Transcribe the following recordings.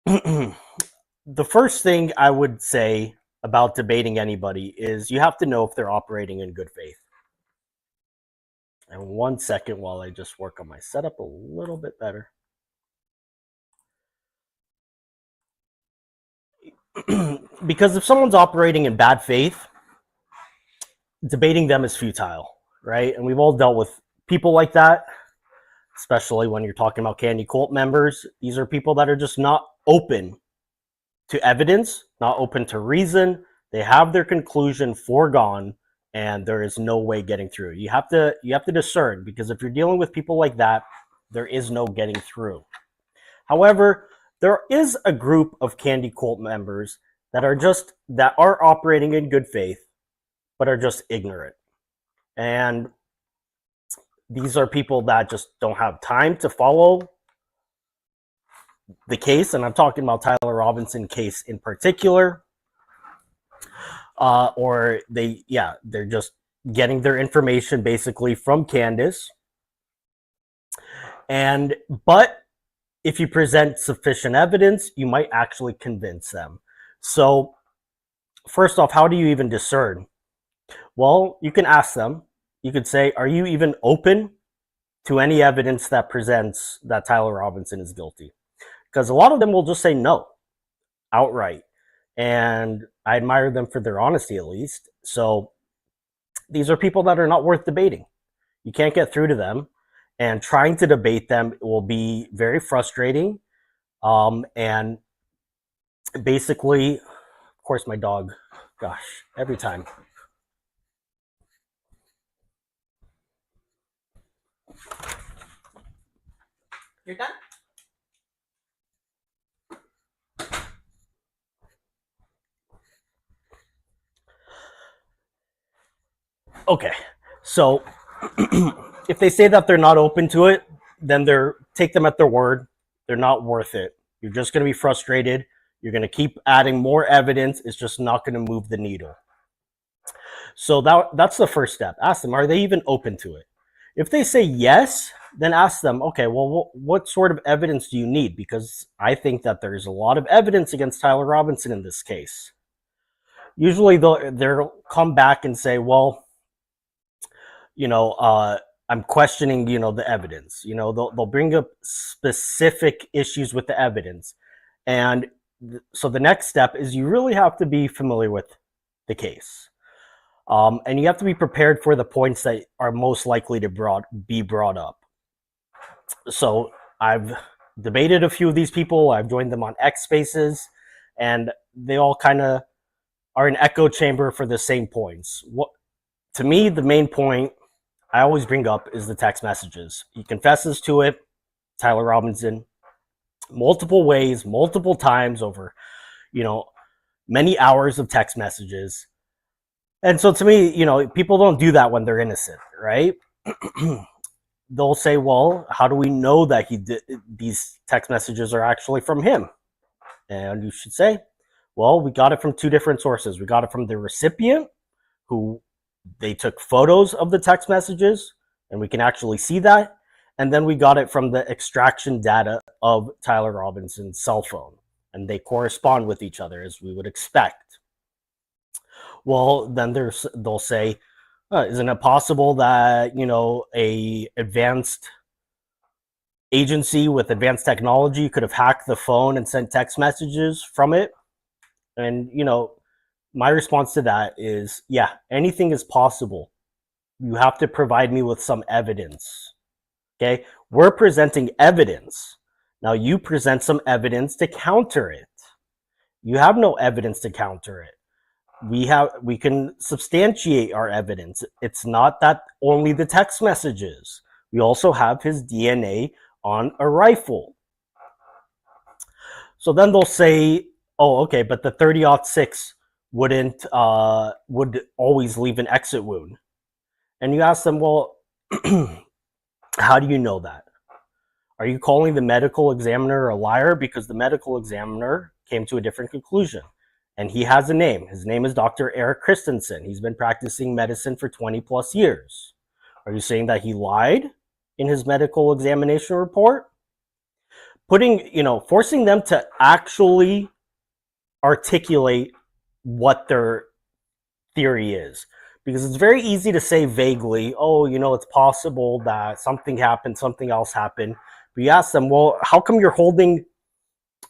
The first thing I would say about debating anybody is you have to know if they're operating in good faith. And 1 second while I just work on my setup a little bit better. Because if someone's operating in bad faith, debating them is futile, right? And we've all dealt with people like that, especially when you're talking about Candy Cult members. These are people that are just not open to evidence, not open to reason. They have their conclusion foregone, and there is no way getting through. You have to discern, because if you're dealing with people like that, there is no getting through. However, there is a group of Candy Cult members that are operating in good faith, but are just ignorant. And these are people that just don't have time to follow the case, and I'm talking about Tyler Robinson case in particular. Or they're just getting their information basically from Candace. But if you present sufficient evidence, you might actually convince them. So first off, how do you even discern? Well, you can ask them. You could say, are you even open to any evidence that presents that Tyler Robinson is guilty? Because a lot of them will just say no outright. And I admire them for their honesty, at least. So these are people that are not worth debating. You can't get through to them, and trying to debate them will be very frustrating. And basically, of course, my dog, gosh, every time. You're done? Okay, so if they say that they're not open to it, then take them at their word. They're not worth it. You're just going to be frustrated. You're going to keep adding more evidence. It's just not going to move the needle. So that's the first step. Ask them, are they even open to it? If they say yes, then ask them, okay, well, what sort of evidence do you need? Because I think that there's a lot of evidence against Tyler Robinson in this case. Usually they'll come back and say, well, I'm questioning, the evidence. They'll bring up specific issues with the evidence. And so the next step is you really have to be familiar with the case. And you have to be prepared for the points that are most likely to be brought up. So I've debated a few of these people. I've joined them on X Spaces, and they all kind of are an echo chamber for the same points. To me, the main point I always bring up is the text messages. He confesses to it, Tyler Robinson, multiple ways, multiple times over, many hours of text messages. And so to me, people don't do that when they're innocent, right? They'll say, well, how do we know that these text messages are actually from him? And you should say, well, we got it from two different sources. We got it from the recipient, who they took photos of the text messages, and we can actually see that. And then we got it from the extraction data of Tyler Robinson's cell phone, and they correspond with each other as we would expect. Well, then they'll say, isn't it possible that, a advanced agency with advanced technology could have hacked the phone and sent text messages from it? And, my response to that is, yeah, anything is possible. You have to provide me with some evidence. Okay? We're presenting evidence. Now you present some evidence to counter it. You have no evidence to counter it. We can substantiate our evidence. It's not that only the text messages. We also have his DNA on a rifle. So then they'll say, oh, okay, but the 30-06 would always leave an exit wound. And you ask them, well, how do you know that? Are you calling the medical examiner a liar? Because the medical examiner came to a different conclusion. And he has a name. His name is Dr. Eric Christensen. He's been practicing medicine for 20 plus years. Are you saying that he lied in his medical examination report? forcing them to actually articulate what their theory is. Because it's very easy to say vaguely, oh, it's possible that something happened, something else happened. But you ask them, well, how come you're holding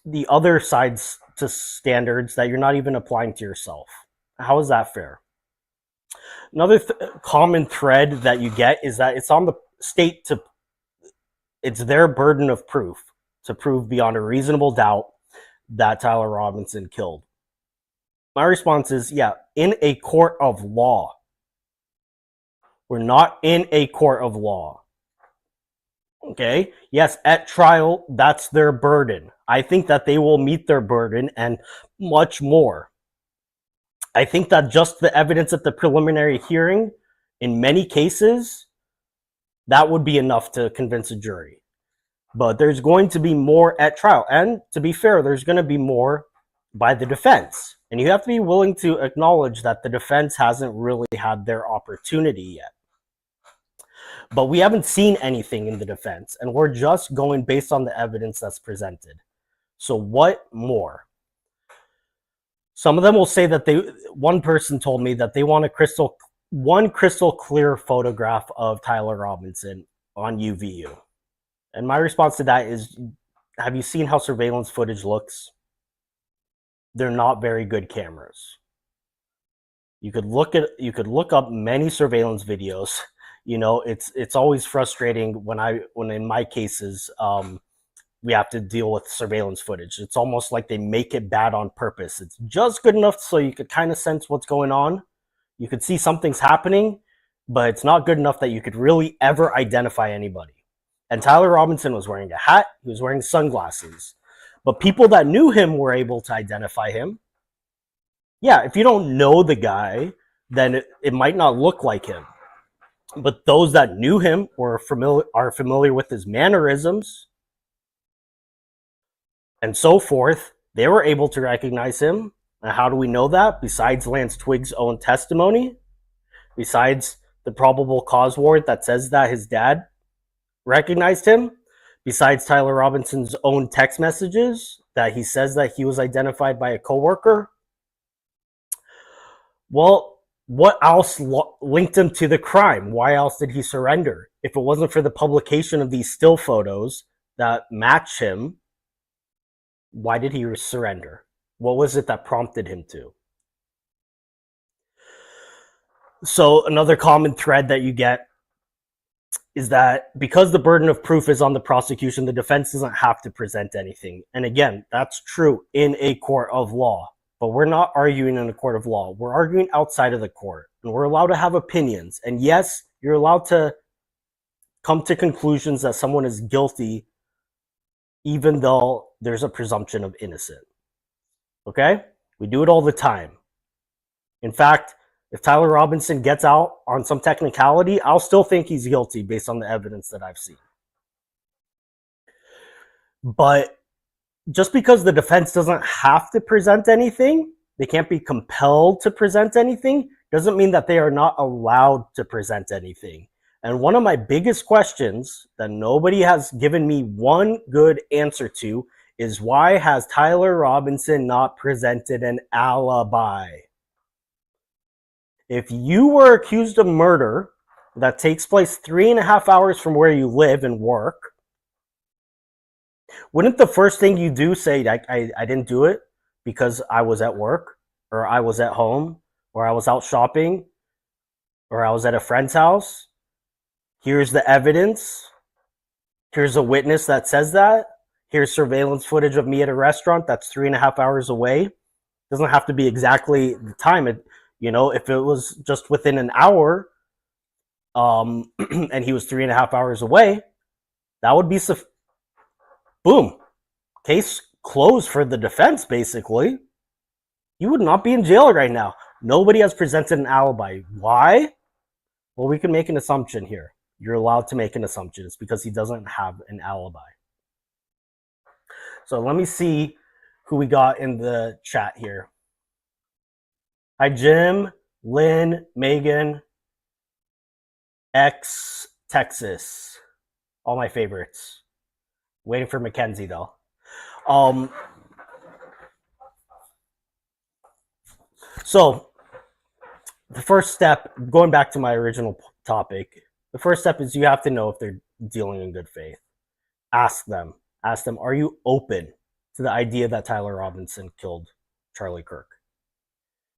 the other sides to standards that you're not even applying to yourself? How is that fair? Another common thread that you get is that it's on the state it's their burden of proof to prove beyond a reasonable doubt that Tyler Robinson killed. My response is, yeah, in a court of law. We're not in a court of law. Okay? Yes, at trial, that's their burden. I think that they will meet their burden and much more. I think that just the evidence at the preliminary hearing, in many cases, that would be enough to convince a jury. But there's going to be more at trial. And to be fair, there's going to be more by the defense. And you have to be willing to acknowledge that the defense hasn't really had their opportunity yet. But we haven't seen anything in the defense, and we're just going based on the evidence that's presented. So what more? Some of them will say that one person told me that they want one crystal clear photograph of Tyler Robinson on UVU. And my response to that is, have you seen how surveillance footage looks? They're not very good cameras. You could look up many surveillance videos. It's always frustrating when in my cases we have to deal with surveillance footage. It's almost like they make it bad on purpose. It's just good enough so you could kind of sense what's going on. You could see something's happening, but it's not good enough that you could really ever identify anybody. And Tyler Robinson was wearing a hat, he was wearing sunglasses. But people that knew him were able to identify him. Yeah, if you don't know the guy, then it might not look like him. But those that knew him are familiar with his mannerisms and so forth. They were able to recognize him. And how do we know that? Besides Lance Twiggs' own testimony, besides the probable cause warrant that says that his dad recognized him, besides Tyler Robinson's own text messages that he says that he was identified by a coworker. Well, what else linked him to the crime? Why else did he surrender? If it wasn't for the publication of these still photos that match him, why did he surrender? What was it that prompted him to? So another common thread that you get is that because the burden of proof is on the prosecution, the defense doesn't have to present anything. And again, that's true in a court of law. But we're not arguing in a court of law. We're arguing outside of the court. And we're allowed to have opinions. And yes, you're allowed to come to conclusions that someone is guilty, even though there's a presumption of innocence. Okay? We do it all the time. In fact, if Tyler Robinson gets out on some technicality, I'll still think he's guilty based on the evidence that I've seen. But just because the defense doesn't have to present anything, they can't be compelled to present anything, doesn't mean that they are not allowed to present anything. And one of my biggest questions that nobody has given me one good answer to is, why has Tyler Robinson not presented an alibi? If you were accused of murder that takes place 3.5 hours from where you live and work, wouldn't the first thing you do say, I didn't do it because I was at work, or I was at home, or I was out shopping, or I was at a friend's house? Here's the evidence. Here's a witness that says that. Here's surveillance footage of me at a restaurant that's 3.5 hours away. Doesn't have to be exactly the time. If it was just within an hour, and he was 3.5 hours away, that would be boom, case closed for the defense, basically. You would not be in jail right now. Nobody has presented an alibi. Why? Well, we can make an assumption here. You're allowed to make an assumption. It's because he doesn't have an alibi. So let me see who we got in the chat here. Hi, Jim, Lynn, Megan, X, Texas. All my favorites. Waiting for Mackenzie though. Um, so the first step, going back to my original topic, the first step is you have to know if they're dealing in good faith. Ask them. Ask them, are you open to the idea that Tyler Robinson killed Charlie Kirk?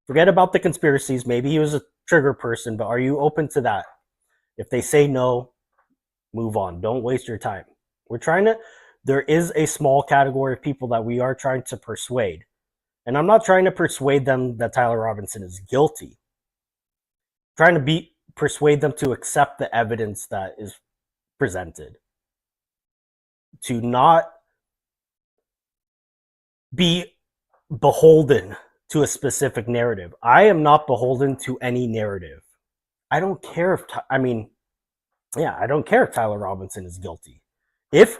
Forget about the conspiracies. Maybe he was a trigger person, but are you open to that? If they say no, move on. Don't waste your time. There is a small category of people that we are trying to persuade. And I'm not trying to persuade them that Tyler Robinson is guilty. I'm trying to persuade them to accept the evidence that is presented. To not be beholden to a specific narrative. I am not beholden to any narrative. I don't care I don't care if Tyler Robinson is guilty. If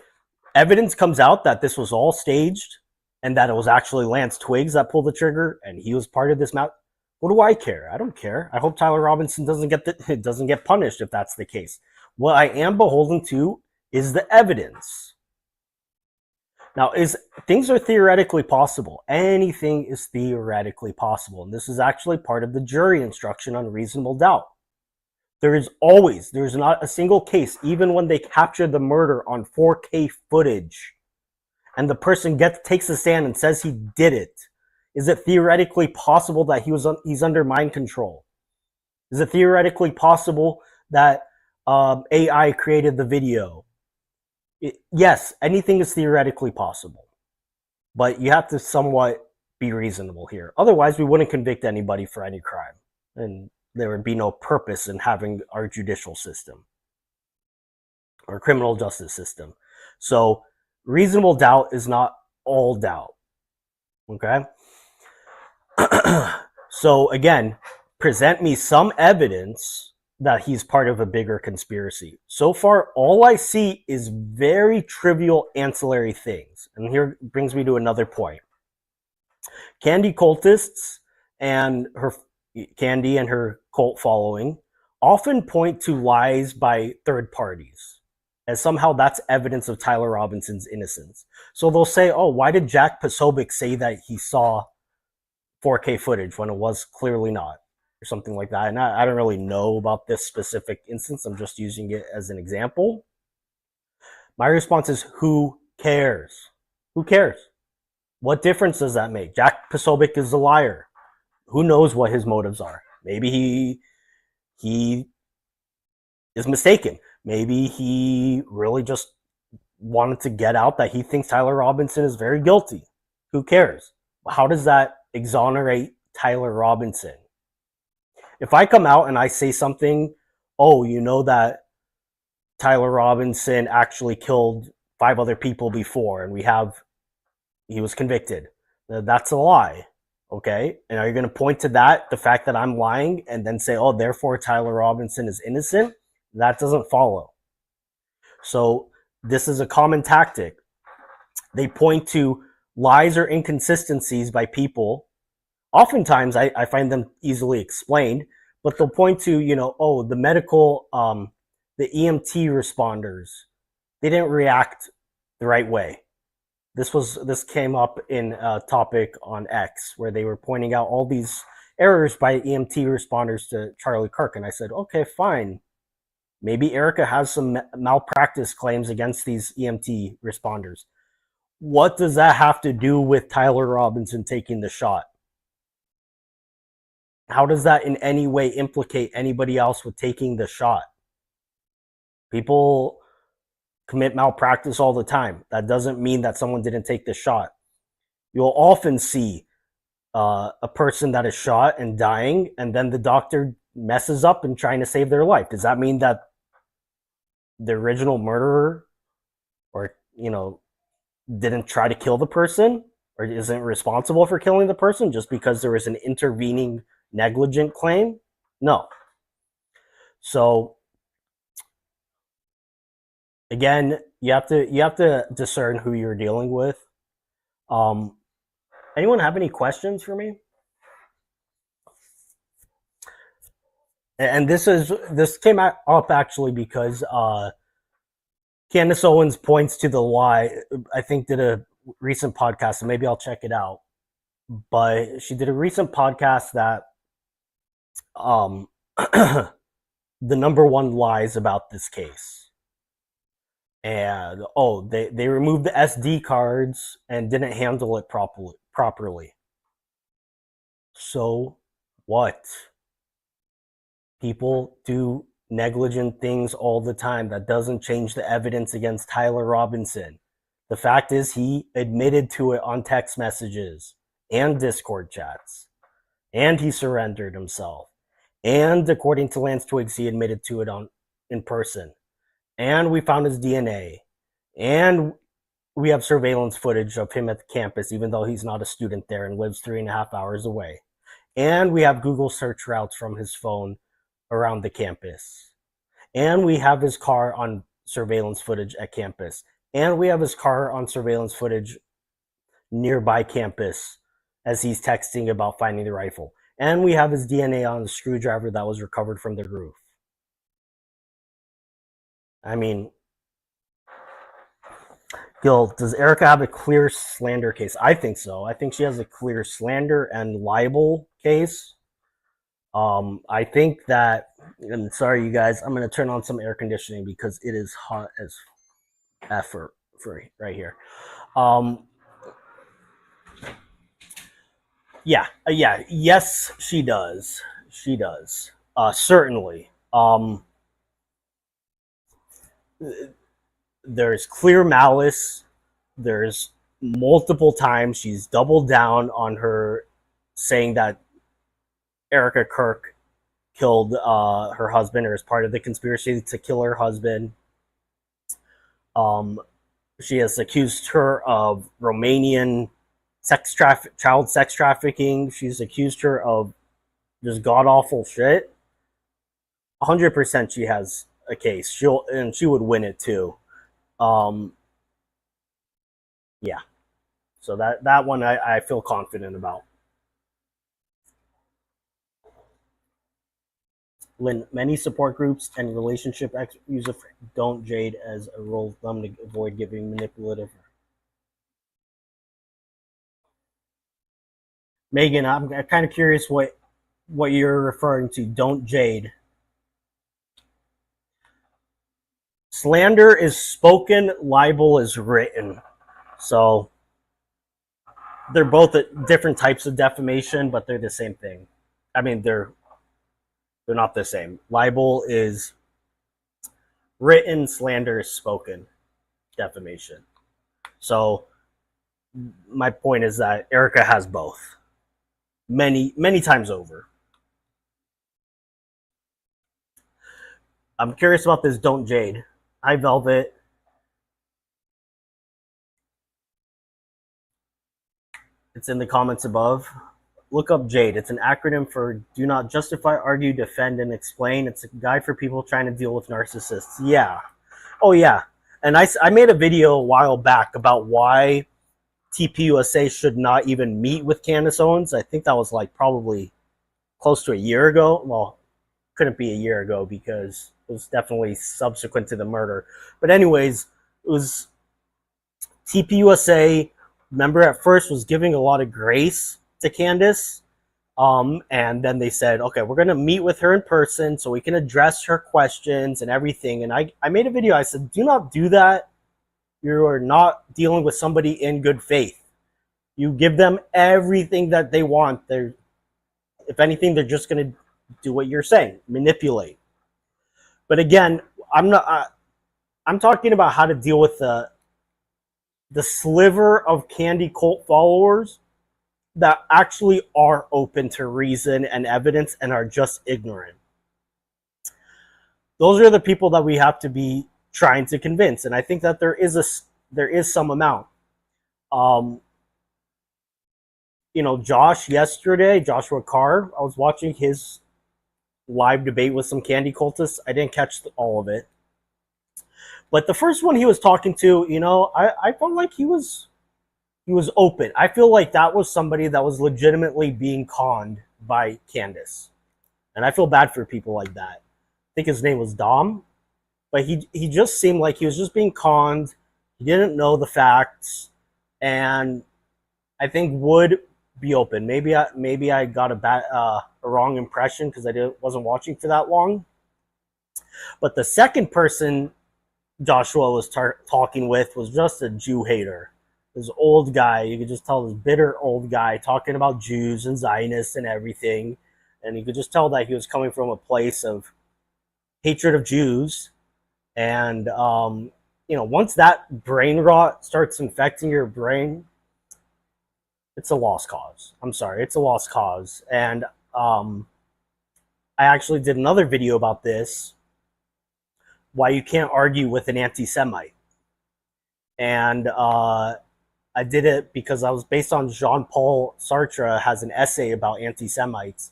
evidence comes out that this was all staged and that it was actually Lance Twiggs that pulled the trigger and he was part of this what do I care? I don't care. I hope Tyler Robinson doesn't get punished if that's the case. What I am beholden to is the evidence. Now, things are theoretically possible. Anything is theoretically possible. And this is actually part of the jury instruction on reasonable doubt. There's not a single case, even when they capture the murder on 4K footage and the person takes a stand and says he did it. Is it theoretically possible that he's under mind control? Is it theoretically possible that AI created the video? Yes, anything is theoretically possible, but you have to somewhat be reasonable here. Otherwise, we wouldn't convict anybody for any crime, and there would be no purpose in having our judicial system, our criminal justice system. So reasonable doubt is not all doubt. Okay? So again, present me some evidence that he's part of a bigger conspiracy. So far, all I see is very trivial ancillary things. And here brings me to another point. Candy cultists and Candy and her cult following often point to lies by third parties as somehow that's evidence of Tyler Robinson's innocence. So they'll say, oh, why did Jack Posobiec say that he saw 4K footage when it was clearly not? Or something like that. And I don't really know about this specific instance. I'm just using it as an example. My response is, who cares? Who cares? What difference does that make? Jack Posobiec is a liar. Who knows what his motives are? Maybe he is mistaken. Maybe he really just wanted to get out that he thinks Tyler Robinson is very guilty. Who cares? How does that exonerate Tyler Robinson? If I come out and I say something, oh, you know that Tyler Robinson actually killed 5 other people before and he was convicted. That's a lie. Okay? And are you going to point to that, the fact that I'm lying, and then say, oh, therefore Tyler Robinson is innocent? That doesn't follow. So this is a common tactic. They point to lies or inconsistencies by people. Oftentimes, I find them easily explained, but they'll point to, the medical, the EMT responders, they didn't react the right way. This came up in a topic on X where they were pointing out all these errors by EMT responders to Charlie Kirk, and I said, okay, fine. Maybe Erica has some malpractice claims against these EMT responders. What does that have to do with Tyler Robinson taking the shot? How does that in any way implicate anybody else with taking the shot? People commit malpractice all the time. That doesn't mean that someone didn't take the shot. You'll often see a person that is shot and dying, and then the doctor messes up in trying to save their life. Does that mean that the original murderer didn't try to kill the person or isn't responsible for killing the person just because there was an intervening negligent claim? No. So again, you have to discern who you're dealing with. Anyone have any questions for me? And this came up actually because Candace Owens points to the lie. I think did a recent podcast, and maybe I'll check it out. But she did a recent podcast that the number one lies about this case. And they removed the SD cards and didn't handle it properly. So what? People do negligent things all the time. That doesn't change the evidence against Tyler Robinson. The fact is he admitted to it on text messages and Discord chats. And he surrendered himself. And according to Lance Twiggs, he admitted to it in person. And we found his DNA. And we have surveillance footage of him at the campus, even though he's not a student there and lives 3.5 hours away. And we have Google search routes from his phone around the campus. And we have his car on surveillance footage at campus. And we have his car on surveillance footage nearby campus as he's texting about finding the rifle. And we have his DNA on the screwdriver that was recovered from the roof. I mean, Gil, does Erica have a clear slander case? I think so. I think she has a clear slander and libel case. I think that, I'm sorry, you guys, I'm going to turn on some air conditioning because it is hot as F for right here. Yes, she does. She does. Certainly. There's clear malice. There's multiple times she's doubled down on her saying that Erica Kirk killed her husband or is part of the conspiracy to kill her husband. She has accused her of Romanian child sex trafficking. She's accused her of just god awful shit. 100% she has a case. She would win it too. Yeah. So that one I feel confident about. Lynn, many support groups and relationship use don't jade as a rule of thumb to avoid giving manipulative. Megan, I'm kind of curious what you're referring to. Don't jade. Slander is spoken, libel is written. So they're both different types of defamation, but they're the same thing. I mean, they're not the same. Libel is written, slander is spoken defamation. So my point is that Erica has both. Many times over. I'm curious about this don't jade. Hi, Velvet. It's in the comments above. Look up JADE. It's an acronym for Do Not Justify, Argue, Defend, and Explain. It's a guide for people trying to deal with narcissists. Yeah. Oh, yeah. And I made a video a while back about why TPUSA should not even meet with Candace Owens. I think that was like probably close to a year ago. Well, couldn't be a year ago because it was definitely subsequent to the murder. But anyways, it was TPUSA, remember at first was giving a lot of grace to Candace. And then they said, okay, we're going to meet with her in person so we can address her questions and everything. And I made a video. I said, do not do that. You are not dealing with somebody in good faith. You give them everything that they want. If anything, they're just going to do what you're saying, manipulate. But again, I'm talking about how to deal with the sliver of Candy cult followers that actually are open to reason and evidence and are just ignorant. Those are the people that we have to be trying to convince, and I think that there is some amount. Joshua Carr, I was watching his live debate with some Candy cultists. I didn't catch all of it, but the first one he was talking to, I felt like he was open. I feel like that was somebody that was legitimately being conned by Candace, and I feel bad for people like that. I think his name was Dom. but he just seemed like he was just being conned. He didn't know the facts, and I think would be open. Maybe I got a wrong impression because wasn't watching for that long. But the second person Joshua was talking with was just a Jew hater. This old guy, you could just tell this bitter old guy talking about Jews and Zionists and everything. And you could just tell that he was coming from a place of hatred of Jews. And, once that brain rot starts infecting your brain, it's a lost cause. I'm sorry, it's a lost cause. And I actually did another video about this, why you can't argue with an anti-Semite. And I did it because I was based on Jean-Paul Sartre has an essay about anti-Semites.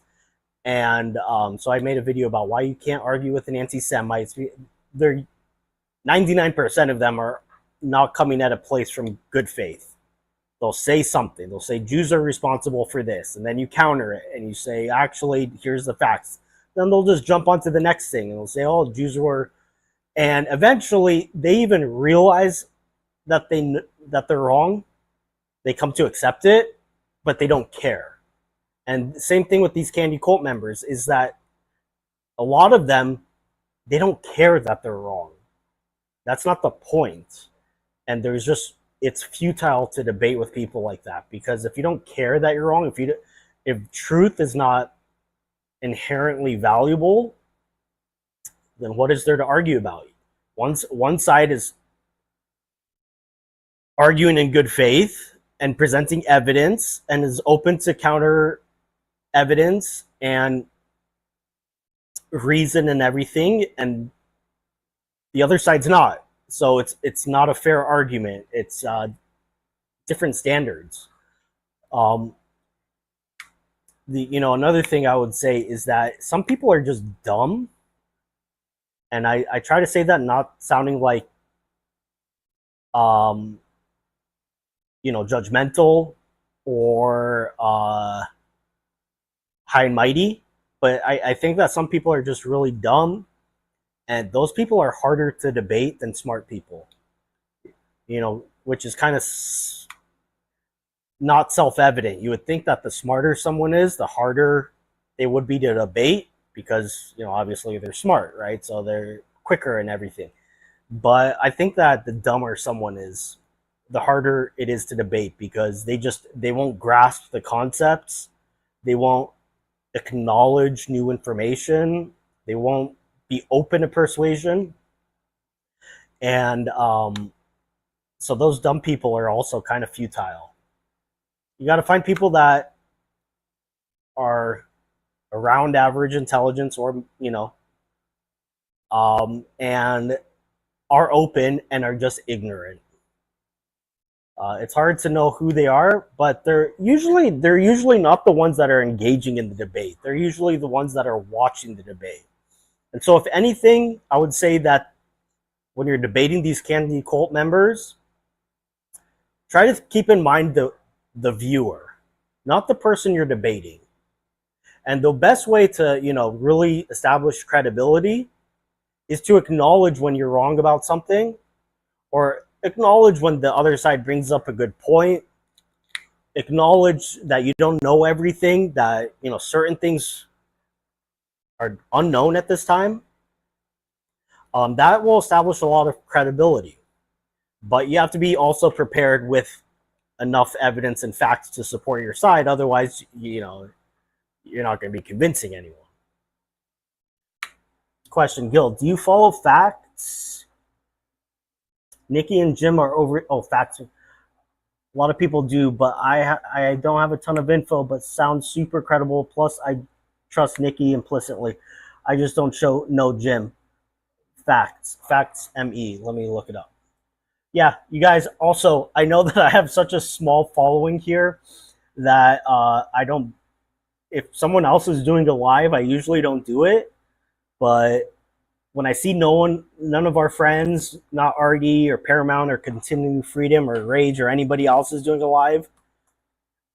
And so I made a video about why you can't argue with an anti-Semite. They're 99% of them are not coming at a place from good faith. They'll say something. They'll say Jews are responsible for this, and then you counter it and you say, actually, here's the facts. Then they'll just jump onto the next thing and they'll say, oh, Jews were, and eventually they even realize that they're wrong. They come to accept it, but they don't care. And the same thing with these Candy Cult members is that a lot of them, they don't care that they're wrong. That's not the point. And it's futile to debate with people like that, because if you don't care that you're wrong, if truth is not inherently valuable, then what is there to argue about? One side is arguing in good faith and presenting evidence and is open to counter evidence and reason and everything, and the other side's not. So it's not a fair argument. It's different standards. Another thing I would say is that some people are just dumb, and I try to say that not sounding like judgmental or high and mighty, but I think that some people are just really dumb, and those people are harder to debate than smart people, which is kind of not self-evident. You would think that the smarter someone is, the harder they would be to debate, because obviously they're smart, right? So they're quicker and everything. But I think that the dumber someone is, the harder it is to debate, because they won't grasp the concepts, they won't acknowledge new information, they won't be open to persuasion. And so those dumb people are also kind of futile. You got to find people that are around average intelligence, or and are open and are just ignorant. It's hard to know who they are, but they're usually not the ones that are engaging in the debate. They're usually the ones that are watching the debate. And so if anything, I would say that when you're debating these Candy Cult members, try to keep in mind the viewer, not the person you're debating. And the best way to, really establish credibility is to acknowledge when you're wrong about something, or acknowledge when the other side brings up a good point. Acknowledge that you don't know everything, that, certain things are unknown at this time. That will establish a lot of credibility. But you have to be also prepared with enough evidence and facts to support your side. Otherwise, you're not going to be convincing anyone. Question, Gil, do you follow facts? Nikki and Jim are over. Oh, facts. A lot of people do, but I don't have a ton of info, but sounds super credible. Plus, I trust Nikki implicitly. I just don't know Jim. Facts ME. Let me look it up. Yeah, you guys. Also, I know that I have such a small following here that I don't. If someone else is doing a live, I usually don't do it. But when I see none of our friends, not Argy or Paramount or Continuing Freedom or Rage or anybody else is doing a live,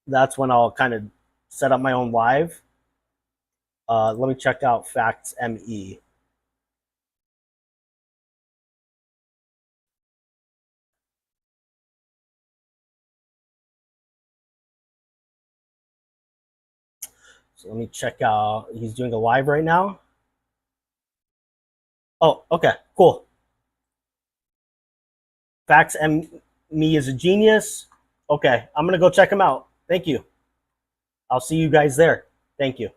that's when I'll kind of set up my own live. Let me check out Facts ME. So let me check out. He's doing a live right now. Oh, okay, cool. Facts and Me is a genius. Okay, I'm gonna go check him out. Thank you. I'll see you guys there. Thank you.